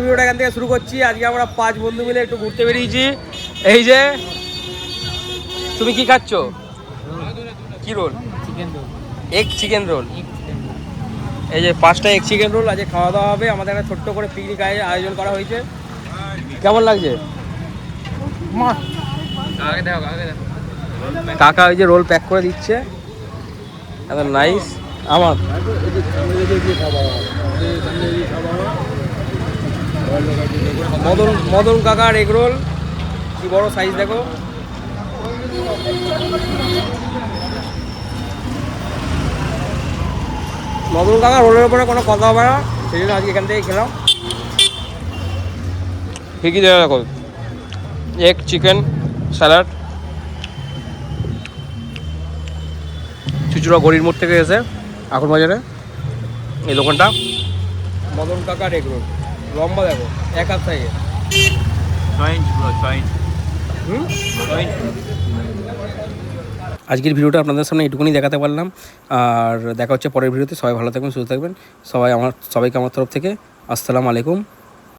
ভিডিওটা এখান থেকে শুরু করছি। আজকে আমরা 5 বন্ধু মিলে একটু ঘুরতে বেরিয়েছি। এই যে তুমি কি খাচ্ছ? কি roll? Chicken roll. Egg chicken roll. এই যে 5টা এগ চিকেন রোল আজকে খাওয়া দাওয়া হবে। আমাদের একটা ছোট্ট করে পিকনিক আয়োজন করা হয়েছে। কেমন লাগছে? কাকা ওই যে রোল প্যাক করে দিচ্ছে, এত নাইস। আমার মদন কাকার এগ রোল, কি বড় সাইজ দেখো। মদন কাকা রোলের উপরে কোনো কথা হবে না, সেই জন্য আজকে এখান থেকে খেলাম। ঠিকই দেওয়া দেখো, এগ চিকেন স্যালাড। চুচুড়া গড়ির মোড় থেকে এসে এখন বাজারে এই দোকানটা, মদন কাকার এগ রোল। লম্বা দেখো, এক হাত থেকে। আজকের ভিডিওটা আপনাদের সামনে এইটুকুনি দেখাতে পারলাম। আর দেখা হচ্ছে পরের ভিডিওতে। সবাই ভালো থাকবেন, সুস্থ থাকবেন। সবাইকে আমার তরফ থেকে আসসালামু আলাইকুম।